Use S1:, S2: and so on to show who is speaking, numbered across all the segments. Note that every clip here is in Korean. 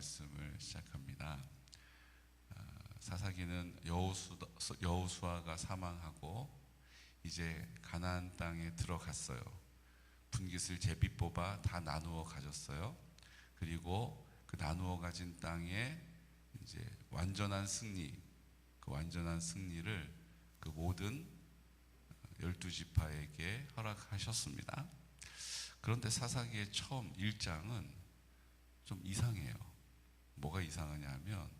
S1: 말씀을 시작합니다. 사사기는 여호수아가 사망하고 이제 가나안 땅에 들어갔어요. 분깃을 제비 뽑아 다 나누어 가졌어요. 그리고 그 나누어 가진 땅에 이제 완전한 승리, 그 완전한 승리를 그 모든 12지파에게 허락하셨습니다. 그런데 사사기의 처음 1장은 좀 이상해요. 뭐가 이상하냐 하면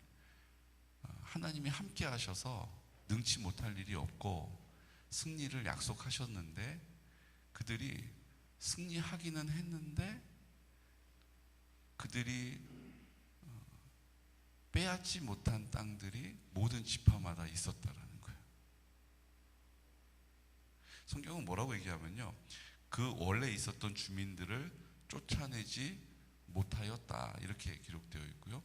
S1: 하나님이 함께 하셔서 능치 못할 일이 없고 승리를 약속하셨는데 그들이 승리하기는 했는데 그들이 빼앗지 못한 땅들이 모든 지파마다 있었다라는 거예요. 성경은 뭐라고 얘기하면요, 그 원래 있었던 주민들을 쫓아내지 못하였다 이렇게 기록되어 있고요.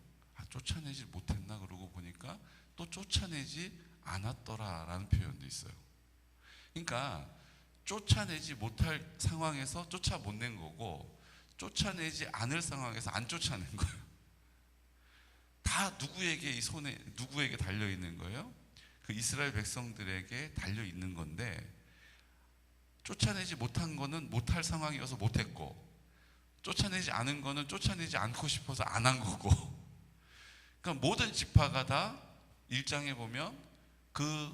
S1: 쫓아내지 못했나 그러고 보니까 또 쫓아내지 않았더라 라는 표현도 있어요. 그러니까 쫓아내지 못할 상황에서 쫓아 못 낸 거고 쫓아내지 않을 상황에서 안 쫓아낸 거예요. 다 누구에게 달려 있는 거예요? 그 이스라엘 백성들에게 달려 있는 건데, 쫓아내지 못한 거는 못할 상황이어서 못했고, 쫓아내지 않은 거는 쫓아내지 않고 싶어서 안 한 거고. 그러니까 모든 지파가 다 1장에 보면 그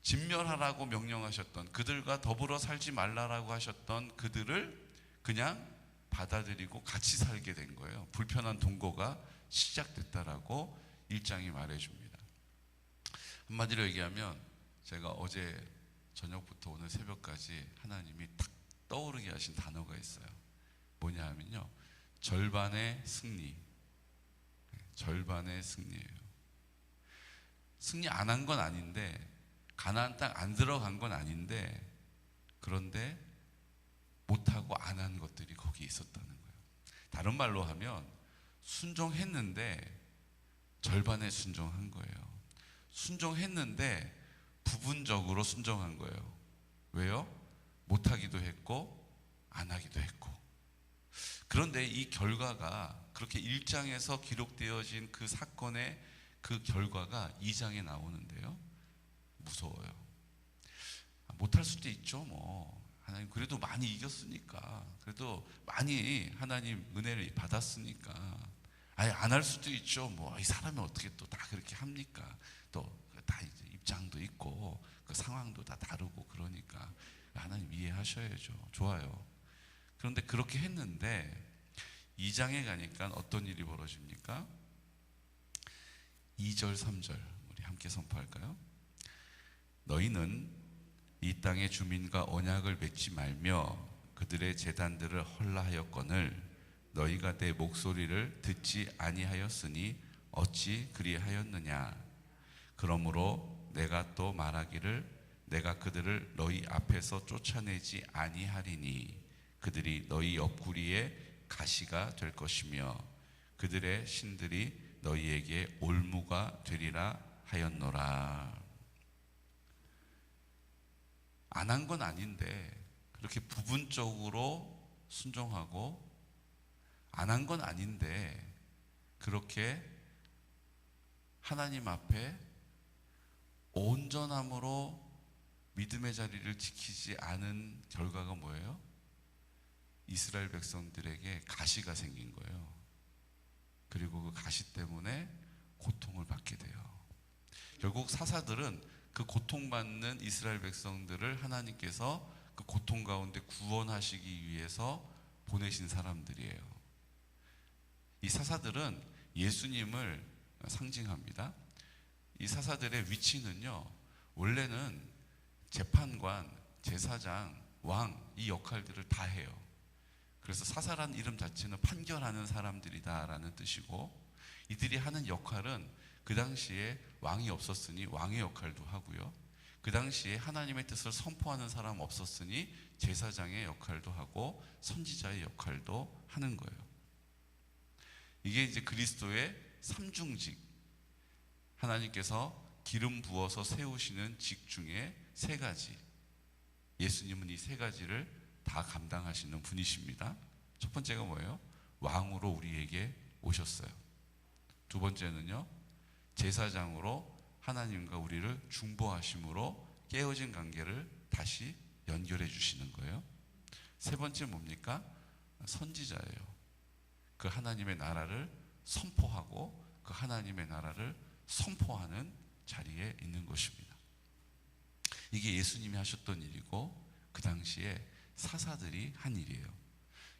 S1: 진멸하라고 명령하셨던, 그들과 더불어 살지 말라라고 하셨던 그들을 그냥 받아들이고 같이 살게 된 거예요. 불편한 동거가 시작됐다라고 1장이 말해줍니다. 한마디로 얘기하면 제가 어제 저녁부터 오늘 새벽까지 하나님이 탁 떠오르게 하신 단어가 있어요. 뭐냐 하면요, 절반의 승리. 절반의 승리예요. 승리 안 한 건 아닌데, 가나안 땅 안 들어간 건 아닌데, 그런데 못하고 안 한 것들이 거기 있었다는 거예요. 다른 말로 하면 순종했는데 절반에 순종한 거예요. 순종했는데 부분적으로 순종한 거예요. 왜요? 못하기도 했고 안 하기도 했고. 그런데 이 결과가, 그렇게 1장에서 기록되어진 그 사건의 그 결과가 2장에 나오는데요, 무서워요. 못할 수도 있죠. 뭐 하나님 그래도 많이 이겼으니까, 그래도 많이 하나님 은혜를 받았으니까 아예 안 할 수도 있죠. 뭐 이 사람이 어떻게 또 다 그렇게 합니까? 또 다 이제 입장도 있고 그 상황도 다 다르고, 그러니까 하나님 이해하셔야죠. 좋아요. 그런데 그렇게 했는데 2장에 가니까 어떤 일이 벌어집니까? 2절 3절 우리 함께 선포할까요? 너희는 이 땅의 주민과 언약을 맺지 말며 그들의 제단들을 헐라하였거늘 너희가 내 목소리를 듣지 아니하였으니 어찌 그리하였느냐. 그러므로 내가 또 말하기를 내가 그들을 너희 앞에서 쫓아내지 아니하리니 그들이 너희 옆구리에 가시가 될 것이며 그들의 신들이 너희에게 올무가 되리라 하였노라. 안 한 건 아닌데 그렇게 부분적으로 순종하고, 안 한 건 아닌데 그렇게 하나님 앞에 온전함으로 믿음의 자리를 지키지 않은 결과가 뭐예요? 이스라엘 백성들에게 가시가 생긴 거예요. 그리고 그 가시 때문에 고통을 받게 돼요. 결국 사사들은 그 고통받는 이스라엘 백성들을 하나님께서 그 고통 가운데 구원하시기 위해서 보내신 사람들이에요. 이 사사들은 예수님을 상징합니다. 이 사사들의 위치는요, 원래는 재판관, 제사장, 왕, 이 역할들을 다 해요. 그래서 사사란 이름 자체는 판결하는 사람들이다라는 뜻이고, 이들이 하는 역할은 그 당시에 왕이 없었으니 왕의 역할도 하고요, 그 당시에 하나님의 뜻을 선포하는 사람 없었으니 제사장의 역할도 하고 선지자의 역할도 하는 거예요. 이게 이제 그리스도의 삼중직, 하나님께서 기름 부어서 세우시는 직 중에 세 가지. 예수님은 이 세 가지를 다 감당하시는 분이십니다. 첫 번째가 뭐예요? 왕으로 우리에게 오셨어요. 두 번째는요, 제사장으로 하나님과 우리를 중보하심으로 깨어진 관계를 다시 연결해 주시는 거예요. 세 번째 뭡니까? 선지자예요. 그 하나님의 나라를 선포하고 그 하나님의 나라를 선포하는 자리에 있는 것입니다. 이게 예수님이 하셨던 일이고 그 당시에 사사들이 한 일이에요.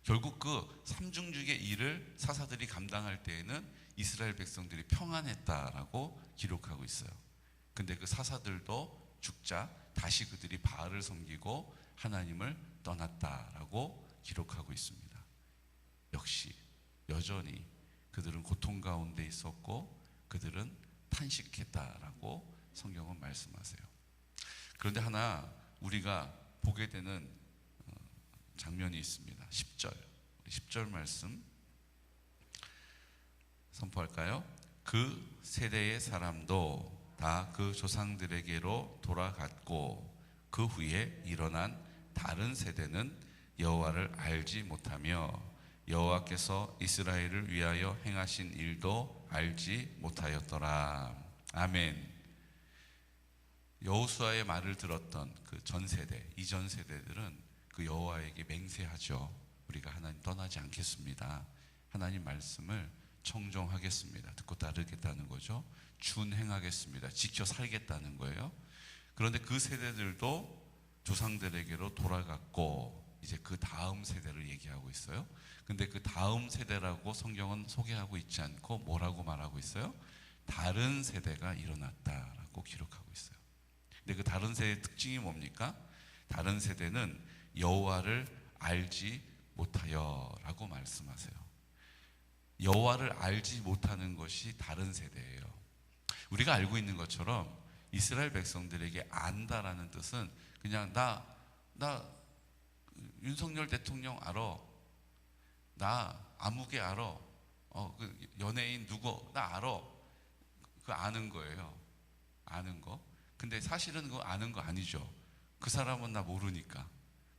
S1: 결국 그 삼중직의 일을 사사들이 감당할 때에는 이스라엘 백성들이 평안했다라고 기록하고 있어요. 근데 그 사사들도 죽자 다시 그들이 바알을 섬기고 하나님을 떠났다라고 기록하고 있습니다. 역시 여전히 그들은 고통 가운데 있었고 그들은 탄식했다라고 성경은 말씀하세요. 그런데 하나 우리가 보게 되는 장면이 있습니다. 10절 말씀 선포할까요? 그 세대의 사람도 다 그 조상들에게로 돌아갔고 그 후에 일어난 다른 세대는 여호와를 알지 못하며 여호와께서 이스라엘을 위하여 행하신 일도 알지 못하였더라. 아멘. 여호수아의 말을 들었던 그 전 세대, 이전 세대들은 그 여호와에게 맹세하죠. 우리가 하나님 떠나지 않겠습니다. 하나님 말씀을 청종하겠습니다. 듣고 따르겠다는 거죠. 준행하겠습니다. 지켜 살겠다는 거예요. 그런데 그 세대들도 조상들에게로 돌아갔고 이제 그 다음 세대를 얘기하고 있어요. 근데 그 다음 세대라고 성경은 소개하고 있지 않고 뭐라고 말하고 있어요? 다른 세대가 일어났다라고 기록하고 있어요. 근데 그 다른 세대의 특징이 뭡니까? 다른 세대는 여호와를 알지 못하여라고 말씀하세요. 여호와를 알지 못하는 것이 다른 세대예요. 우리가 알고 있는 것처럼 이스라엘 백성들에게 안다라는 뜻은 그냥 나 윤석열 대통령 알아, 나 아무개 알아, 그 연예인 누구 나 알아, 그 아는 거예요. 아는 거. 근데 사실은 그거 아는 거 아니죠. 그 사람은 나 모르니까,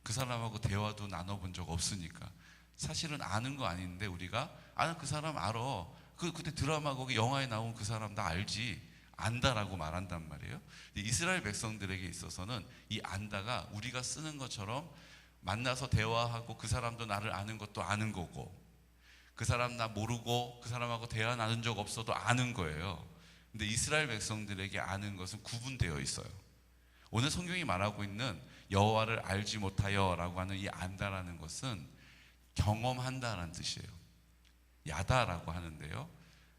S1: 그 사람하고 대화도 나눠본 적 없으니까 사실은 아는 거 아닌데 우리가 그 사람 알아, 그때 드라마 거기 영화에 나온 그 사람 나 알지, 안다라고 말한단 말이에요. 이스라엘 백성들에게 있어서는 이 안다가 우리가 쓰는 것처럼 만나서 대화하고 그 사람도 나를 아는 것도 아는 거고, 그 사람 나 모르고 그 사람하고 대화 나눈 적 없어도 아는 거예요. 근데 이스라엘 백성들에게 아는 것은 구분되어 있어요. 오늘 성경이 말하고 있는 여호와를 알지 못하여 라고 하는 이 안다라는 것은 경험한다라는 뜻이에요. 야다라고 하는데요,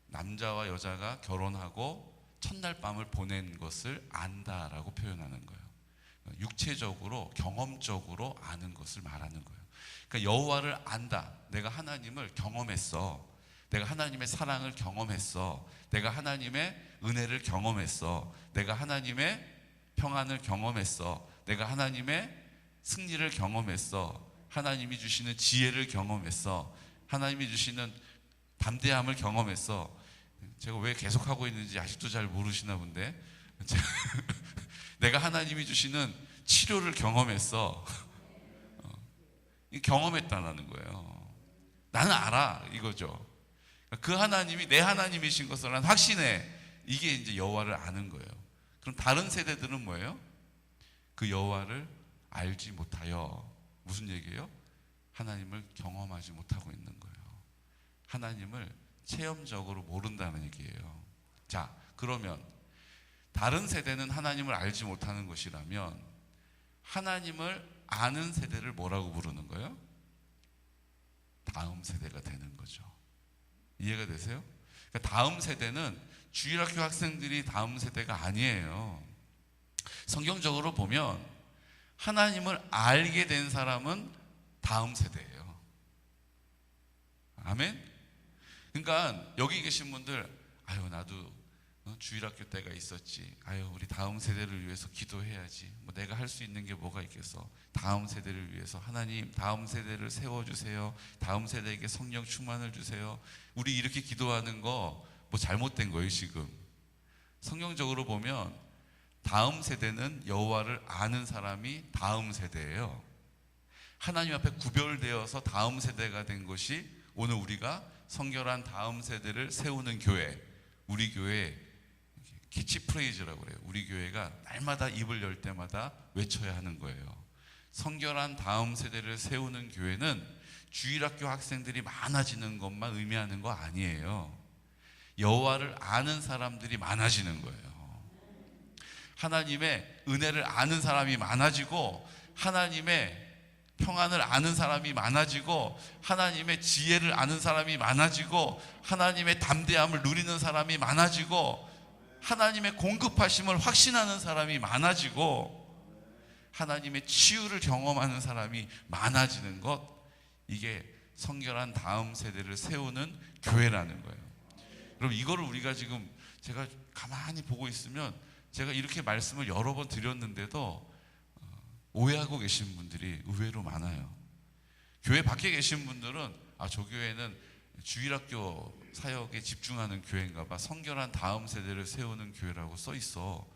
S1: 남자와 여자가 결혼하고 첫날 밤을 보낸 것을 안다라고 표현하는 거예요. 육체적으로 경험적으로 아는 것을 말하는 거예요. 그러니까 여호와를 안다, 내가 하나님을 경험했어, 내가 하나님의 사랑을 경험했어, 내가 하나님의 은혜를 경험했어, 내가 하나님의 평안을 경험했어, 내가 하나님의 승리를 경험했어, 하나님이 주시는 지혜를 경험했어, 하나님이 주시는 담대함을 경험했어. 제가 왜 계속하고 있는지 아직도 잘 모르시나 본데 내가 하나님이 주시는 치료를 경험했어. 경험했다는 거예요. 나는 알아 이거죠. 그 하나님이 내 하나님이신 것을 난 확신해. 이게 이제 여호와를 아는 거예요. 그럼 다른 세대들은 뭐예요? 그 여호와를 알지 못하여, 무슨 얘기예요? 하나님을 경험하지 못하고 있는 거예요. 하나님을 체험적으로 모른다는 얘기예요. 자, 그러면 다른 세대는 하나님을 알지 못하는 것이라면 하나님을 아는 세대를 뭐라고 부르는 거예요? 다음 세대가 되는 거죠. 이해가 되세요? 그러니까 다음 세대는 주일학교 학생들이 다음 세대가 아니에요. 성경적으로 보면 하나님을 알게 된 사람은 다음 세대예요. 아멘? 그러니까 여기 계신 분들, 나도 주일학교 때가 있었지, 우리 다음 세대를 위해서 기도해야지, 내가 할 수 있는 게 뭐가 있겠어, 다음 세대를 위해서 하나님 다음 세대를 세워주세요, 다음 세대에게 성령 충만을 주세요, 우리 이렇게 기도하는 거 뭐 잘못된 거예요. 지금 성경적으로 보면 다음 세대는 여호와를 아는 사람이 다음 세대예요. 하나님 앞에 구별되어서 다음 세대가 된 것이 오늘 우리가 성결한 다음 세대를 세우는 교회, 우리 교회 키치프레이즈라고 그래요. 우리 교회가 날마다 입을 열 때마다 외쳐야 하는 거예요. 성결한 다음 세대를 세우는 교회는 주일학교 학생들이 많아지는 것만 의미하는 거 아니에요. 여호와를 아는 사람들이 많아지는 거예요. 하나님의 은혜를 아는 사람이 많아지고, 하나님의 평안을 아는 사람이 많아지고, 하나님의 지혜를 아는 사람이 많아지고, 하나님의 담대함을 누리는 사람이 많아지고, 하나님의 공급하심을 확신하는 사람이 많아지고, 하나님의 치유를 경험하는 사람이 많아지는 것, 이게 성결한 다음 세대를 세우는 교회라는 거예요. 그럼 이거를 우리가 지금, 제가 가만히 보고 있으면 제가 이렇게 말씀을 여러 번 드렸는데도 오해하고 계신 분들이 의외로 많아요. 교회 밖에 계신 분들은 저 교회는 주일학교 사역에 집중하는 교회인가 봐, 성결한 다음 세대를 세우는 교회라고 써 있어.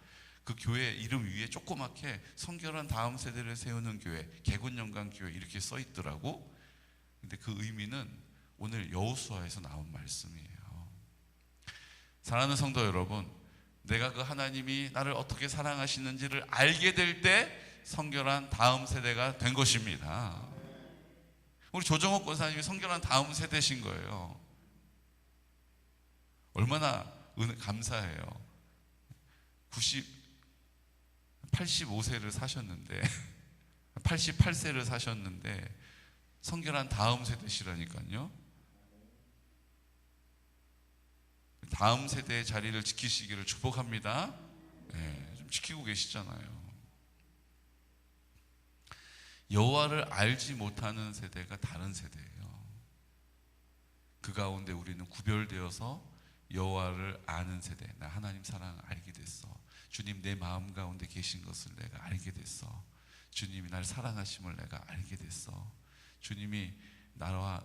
S1: 그 교회 이름 위에 조그맣게 성결한 다음 세대를 세우는 교회, 개군영광교회 이렇게 써 있더라고. 근데 그 의미는 오늘 여호수아에서 나온 말씀이에요. 사랑하는 성도 여러분, 내가 그 하나님이 나를 어떻게 사랑하시는지를 알게 될 때 성결한 다음 세대가 된 것입니다. 우리 조정옥 권사님이 성결한 다음 세대신 거예요. 얼마나 감사해요. 85세를 사셨는데 88세를 사셨는데 성결한 다음 세대시라니까요. 다음 세대의 자리를 지키시기를 축복합니다. 네, 좀 지키고 계시잖아요. 여호와를 알지 못하는 세대가 다른 세대예요. 그 가운데 우리는 구별되어서 여호와를 아는 세대, 나 하나님 사랑 알게 됐어. 주님 내 마음 가운데 계신 것을 내가 알게 됐어. 주님이 날 사랑하심을 내가 알게 됐어. 주님이 나와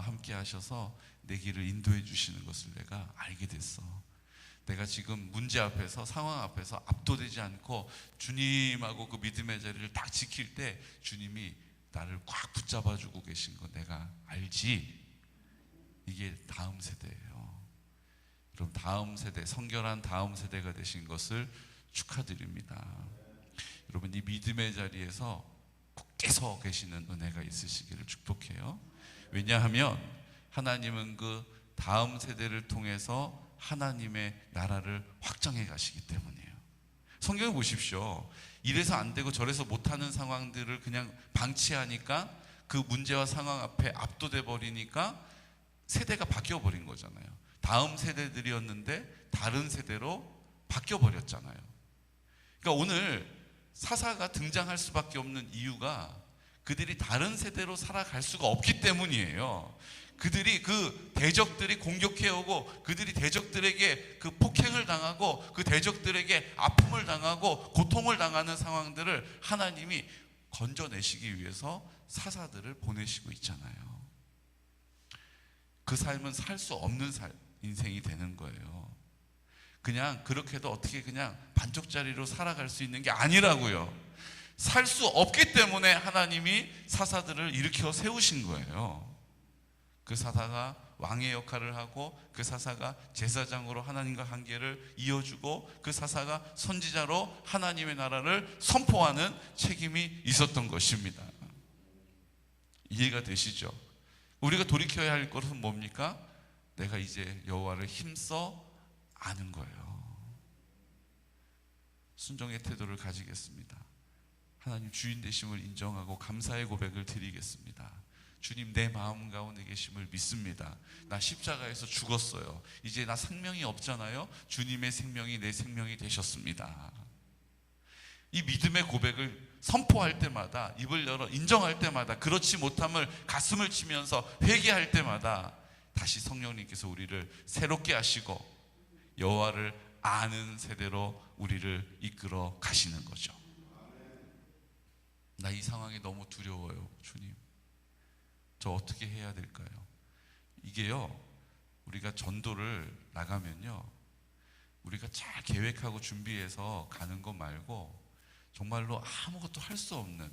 S1: 함께 하셔서 내 길을 인도해 주시는 것을 내가 알게 됐어. 내가 지금 문제 앞에서, 상황 앞에서 압도되지 않고 주님하고 그 믿음의 자리를 딱 지킬 때 주님이 나를 꽉 붙잡아 주고 계신 거 내가 알지. 이게 다음 세대예요. 그럼 다음 세대, 성결한 다음 세대가 되신 것을 축하드립니다. 여러분, 이 믿음의 자리에서 굳게 서 계시는 은혜가 있으시기를 축복해요. 왜냐하면 하나님은 그 다음 세대를 통해서 하나님의 나라를 확장해 가시기 때문이에요. 성경을 보십시오. 이래서 안 되고 저래서 못하는 상황들을 그냥 방치하니까 그 문제와 상황 앞에 압도돼 버리니까 세대가 바뀌어 버린 거잖아요. 다음 세대들이었는데 다른 세대로 바뀌어 버렸잖아요. 그러니까 오늘 사사가 등장할 수밖에 없는 이유가 그들이 다른 세대로 살아갈 수가 없기 때문이에요. 그들이 그 대적들이 공격해오고 그들이 대적들에게 그 폭행을 당하고 그 대적들에게 아픔을 당하고 고통을 당하는 상황들을 하나님이 건져내시기 위해서 사사들을 보내시고 있잖아요. 그 삶은 살 수 없는 인생이 되는 거예요. 그냥 그렇게도 어떻게 그냥 반쪽짜리로 살아갈 수 있는 게 아니라고요. 살 수 없기 때문에 하나님이 사사들을 일으켜 세우신 거예요. 그 사사가 왕의 역할을 하고 그 사사가 제사장으로 하나님과 관계를 이어주고 그 사사가 선지자로 하나님의 나라를 선포하는 책임이 있었던 것입니다. 이해가 되시죠? 우리가 돌이켜야 할 것은 뭡니까? 내가 이제 여호와를 힘써 아는 거예요. 순종의 태도를 가지겠습니다. 하나님 주인 되심을 인정하고 감사의 고백을 드리겠습니다. 주님 내 마음 가운데 계심을 믿습니다. 나 십자가에서 죽었어요. 이제 나 생명이 없잖아요. 주님의 생명이 내 생명이 되셨습니다. 이 믿음의 고백을 선포할 때마다, 입을 열어 인정할 때마다, 그렇지 못함을 가슴을 치면서 회개할 때마다 다시 성령님께서 우리를 새롭게 하시고 여호와를 아는 세대로 우리를 이끌어 가시는 거죠. 나 이 상황이 너무 두려워요. 주님, 저 어떻게 해야 될까요? 이게요, 우리가 전도를 나가면요, 우리가 잘 계획하고 준비해서 가는 것 말고 정말로 아무것도 할 수 없는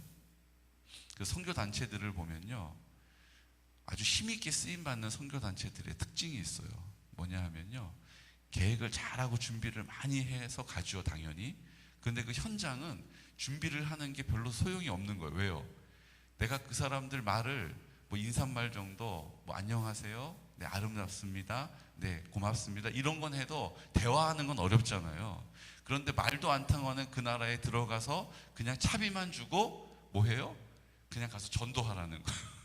S1: 그 선교 단체들을 보면요, 아주 힘있게 쓰임받는 선교단체들의 특징이 있어요. 뭐냐 하면요, 계획을 잘하고 준비를 많이 해서 가죠, 당연히. 그런데 그 현장은 준비를 하는 게 별로 소용이 없는 거예요. 왜요? 내가 그 사람들 말을 뭐 인사말 정도, 뭐 안녕하세요, 네 아름답습니다, 네 고맙습니다, 이런 건 해도 대화하는 건 어렵잖아요. 그런데 말도 안 통하는 그 나라에 들어가서 그냥 차비만 주고 뭐 해요? 그냥 가서 전도하라는 거예요.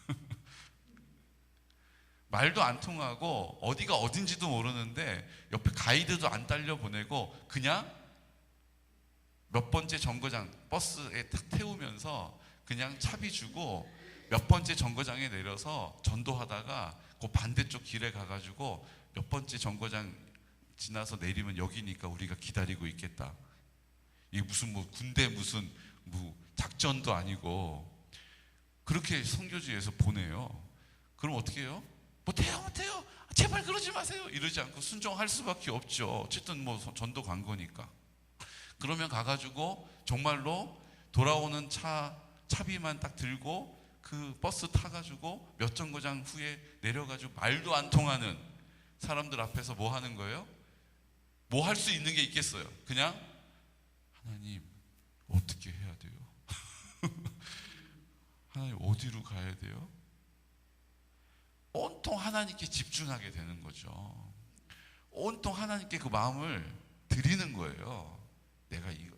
S1: 말도 안 통하고 어디가 어딘지도 모르는데 옆에 가이드도 안 딸려 보내고 그냥 몇 번째 정거장 버스에 탁 태우면서 그냥 차비 주고 몇 번째 정거장에 내려서 전도하다가 그 반대쪽 길에 가가지고 몇 번째 정거장 지나서 내리면 여기니까 우리가 기다리고 있겠다. 이게 무슨 뭐 군대 무슨 뭐 작전도 아니고 그렇게 선교지에서 보내요. 그럼 어떻게 해요? 뭐 돼요, 못해요, 제발 그러지 마세요 이러지 않고 순종할 수밖에 없죠. 어쨌든 뭐 전도 간 거니까. 그러면 가가지고 정말로 돌아오는 차비만 딱 들고 그 버스 타가지고 몇 정거장 후에 내려가지고 말도 안 통하는 사람들 앞에서 뭐 하는 거예요? 뭐 할 수 있는 게 있겠어요? 그냥 하나님 어떻게 해야 돼요? 하나님 어디로 가야 돼요? 온통 하나님께 집중하게 되는 거죠. 온통 하나님께 그 마음을 드리는 거예요. 내가 이거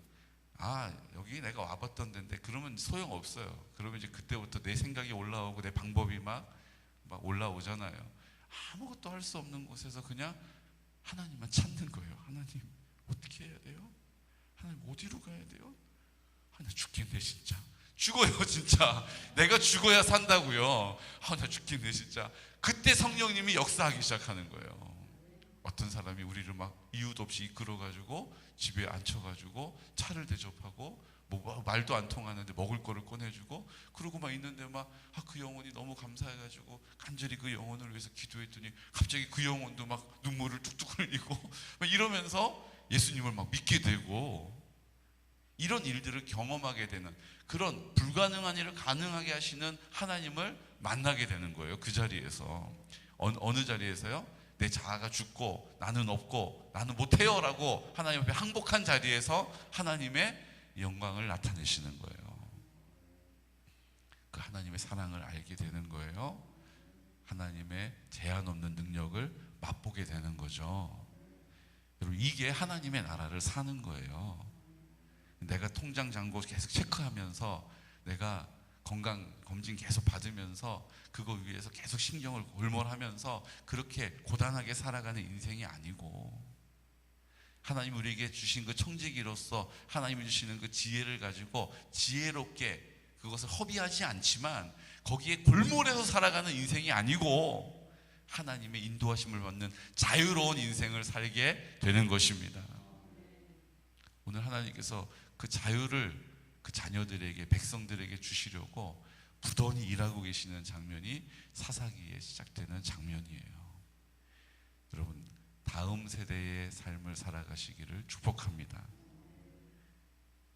S1: 여기 내가 와봤던 데인데 그러면 소용없어요. 그러면 이제 그때부터 내 생각이 올라오고 내 방법이 막 올라오잖아요. 아무것도 할 수 없는 곳에서 그냥 하나님만 찾는 거예요. 하나님 어떻게 해야 돼요? 하나님 어디로 가야 돼요? 나 죽겠네 진짜. 죽어요 진짜. 내가 죽어야 산다고요. 나 죽겠네 진짜. 그때 성령님이 역사하기 시작하는 거예요. 어떤 사람이 우리를 막 이유도 없이 이끌어가지고 집에 앉혀가지고 차를 대접하고 뭐 말도 안 통하는데 먹을 거를 꺼내주고 그러고 막 있는데 그 영혼이 너무 감사해가지고 간절히 그 영혼을 위해서 기도했더니 갑자기 그 영혼도 막 눈물을 뚝뚝 흘리고 막 이러면서 예수님을 막 믿게 되고 이런 일들을 경험하게 되는 그런 불가능한 일을 가능하게 하시는 하나님을 만나게 되는 거예요. 그 자리에서 어느 자리에서요? 내 자아가 죽고 나는 없고 나는 못해요 라고 하나님 앞에 항복한 자리에서 하나님의 영광을 나타내시는 거예요. 그 하나님의 사랑을 알게 되는 거예요. 하나님의 제한 없는 능력을 맛보게 되는 거죠. 여러분 이게 하나님의 나라를 사는 거예요. 내가 통장 잔고 계속 체크하면서 내가 건강검진 계속 받으면서 그거 위해서 계속 신경을 골몰하면서 그렇게 고단하게 살아가는 인생이 아니고 하나님 우리에게 주신 그 청지기로서 하나님이 주시는 그 지혜를 가지고 지혜롭게 그것을 허비하지 않지만 거기에 골몰해서 살아가는 인생이 아니고 하나님의 인도하심을 받는 자유로운 인생을 살게 되는 것입니다. 오늘 하나님께서 그 자유를 그 자녀들에게 백성들에게 주시려고 부단히 일하고 계시는 장면이 사사기에 시작되는 장면이에요. 여러분 다음 세대의 삶을 살아가시기를 축복합니다.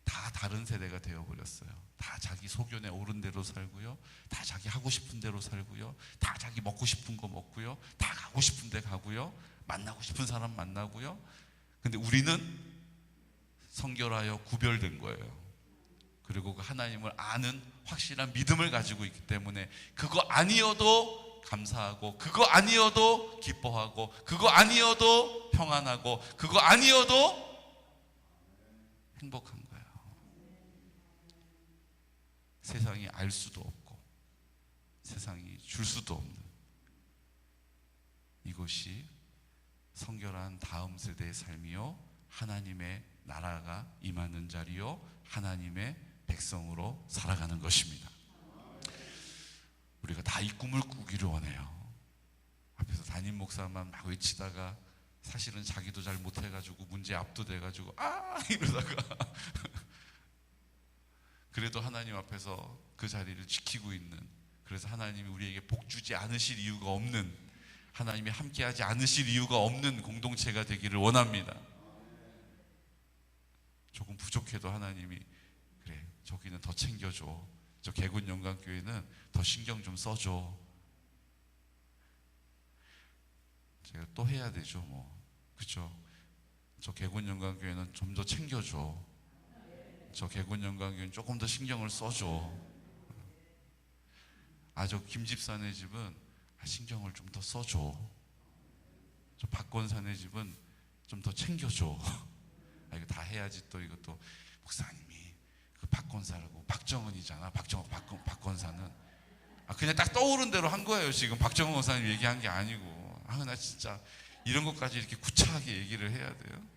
S1: 다 다른 세대가 되어버렸어요. 다 자기 소견에 오른 대로 살고요, 다 자기 하고 싶은 대로 살고요, 다 자기 먹고 싶은 거 먹고요, 다 가고 싶은 데 가고요, 만나고 싶은 사람 만나고요. 근데 우리는 성결하여 구별된 거예요. 그리고 그 하나님을 아는 확실한 믿음을 가지고 있기 때문에 그거 아니어도 감사하고 그거 아니어도 기뻐하고 그거 아니어도 평안하고 그거 아니어도 행복한 거예요. 세상이 알 수도 없고 세상이 줄 수도 없는 이것이 성결한 다음 세대의 삶이요, 하나님의 나라가 임하는 자리요, 하나님의 백성으로 살아가는 것입니다. 우리가 다 이 꿈을 꾸기를 원해요. 앞에서 담임 목사만 막 외치다가 사실은 자기도 잘 못해가지고 문제 압도돼가지고 이러다가 그래도 하나님 앞에서 그 자리를 지키고 있는, 그래서 하나님이 우리에게 복 주지 않으실 이유가 없는, 하나님이 함께하지 않으실 이유가 없는 공동체가 되기를 원합니다. 조금 부족해도 하나님이 그래 저기는 더 챙겨줘, 저 개군 영광교회는 더 신경 좀 써줘, 제가 또 해야 되죠, 뭐. 그쵸? 저 개군영광교회는 좀 더 챙겨줘. 저 개군영광교회는 조금 더 신경을 써줘. 저 김집사네 집은 신경을 좀 더 써줘. 저 박권사네 집은 좀 더 챙겨줘. 이거 다 해야지. 또 이것도 목사님이 그 박권사라고 박정은이잖아. 박권사는 그냥 딱 떠오른 대로 한 거예요. 지금 박정은 권사님 얘기한 게 아니고. 나 진짜 이런 것까지 이렇게 구차하게 얘기를 해야 돼요.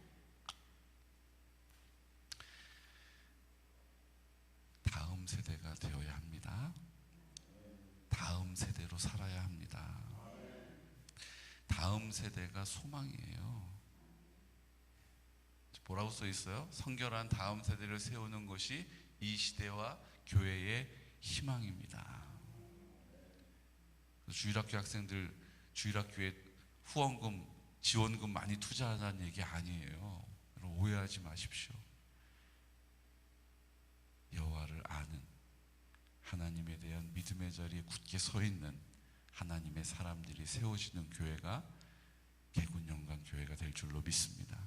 S1: 다음 세대가 되어야 합니다. 다음 세대로 살아야 합니다. 다음 세대가 소망이에요. 뭐라고 써 있어요? 성결한 다음 세대를 세우는 것이 이 시대와 교회의 희망입니다. 주일학교 학생들 주일학교에 후원금, 지원금 많이 투자하자는 얘기 아니에요. 여러분 오해하지 마십시오. 여호와를 아는, 하나님에 대한 믿음의 자리에 굳게 서 있는 하나님의 사람들이 세워지는 교회가 개군영광교회가 될 줄로 믿습니다.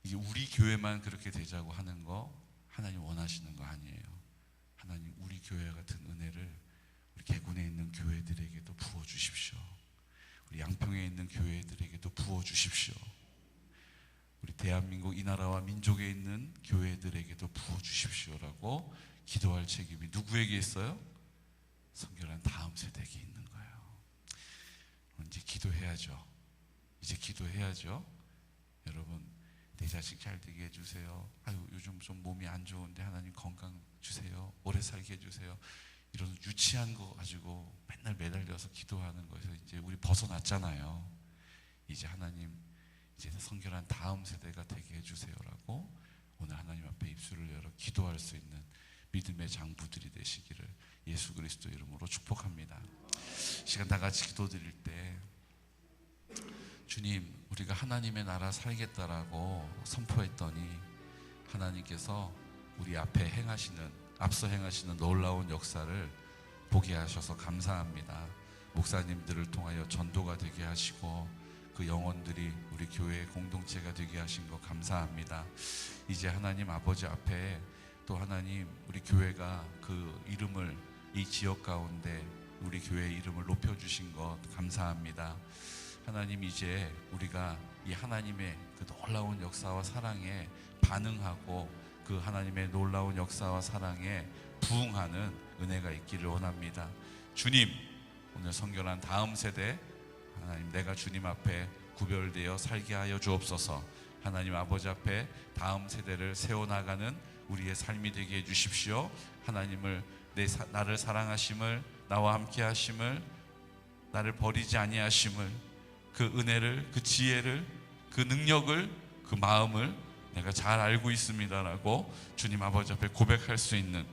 S1: 이게 우리 교회만 그렇게 되자고 하는 거 하나님 원하시는 거 아니에요. 하나님 우리 교회 같은 은혜를 우리 개군에 있는 교회들에게도 부어주십시오. 우리 양평에 있는 교회들에게도 부어주십시오. 우리 대한민국 이 나라와 민족에 있는 교회들에게도 부어주십시오라고 기도할 책임이 누구에게 있어요? 성결한 다음 세대에게 있는 거예요. 이제 기도해야죠. 이제 기도해야죠. 여러분 내 자식 잘 되게 해주세요. 요즘 좀 몸이 안 좋은데 하나님 건강 주세요. 오래 살게 해주세요. 이런 유치한 거 가지고 맨날 매달려서 기도하는 거에서 이제 우리 벗어났잖아요. 이제 하나님 이제 성결한 다음 세대가 되게 해주세요라고 오늘 하나님 앞에 입술을 열어 기도할 수 있는 믿음의 장부들이 되시기를 예수 그리스도 이름으로 축복합니다. 시간 다 같이 기도드릴 때 주님 우리가 하나님의 나라 살겠다라고 선포했더니 하나님께서 우리 앞에 앞서 행하시는 놀라운 역사를 보게 하셔서 감사합니다. 목사님들을 통하여 전도가 되게 하시고 그 영혼들이 우리 교회의 공동체가 되게 하신 거 감사합니다. 이제 하나님 아버지 앞에 또 하나님 우리 교회가 그 이름을 이 지역 가운데 우리 교회의 이름을 높여주신 것 감사합니다. 하나님 이제 우리가 이 하나님의 그 놀라운 역사와 사랑에 반응하고 그 하나님의 놀라운 역사와 사랑에 부응하는 은혜가 있기를 원합니다. 주님 오늘 성결한 다음 세대 하나님 내가 주님 앞에 구별되어 살게 하여 주옵소서. 하나님 아버지 앞에 다음 세대를 세워나가는 우리의 삶이 되게 해주십시오. 하나님을 나를 사랑하심을 나와 함께 하심을 나를 버리지 아니하심을 그 은혜를 그 지혜를 그 능력을 그 마음을 내가 잘 알고 있습니다라고 주님 아버지 앞에 고백할 수 있는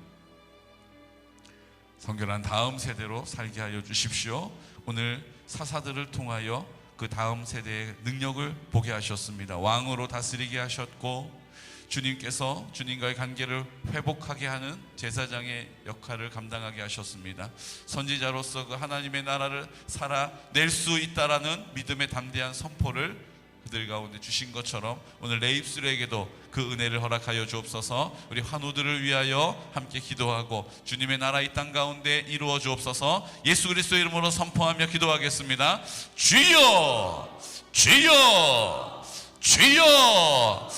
S1: 성결한 다음 세대로 살게 하여 주십시오. 오늘 사사들을 통하여 그 다음 세대의 능력을 보게 하셨습니다. 왕으로 다스리게 하셨고 주님께서 주님과의 관계를 회복하게 하는 제사장의 역할을 감당하게 하셨습니다. 선지자로서 그 하나님의 나라를 살아낼 수 있다라는 믿음의 담대한 선포를 그들 가운데 주신 것처럼 오늘 내 입술에게도 그 은혜를 허락하여 주옵소서. 우리 환우들을 위하여 함께 기도하고 주님의 나라 이 땅 가운데 이루어 주옵소서. 예수 그리스도 이름으로 선포하며 기도하겠습니다. 주여 주여 주여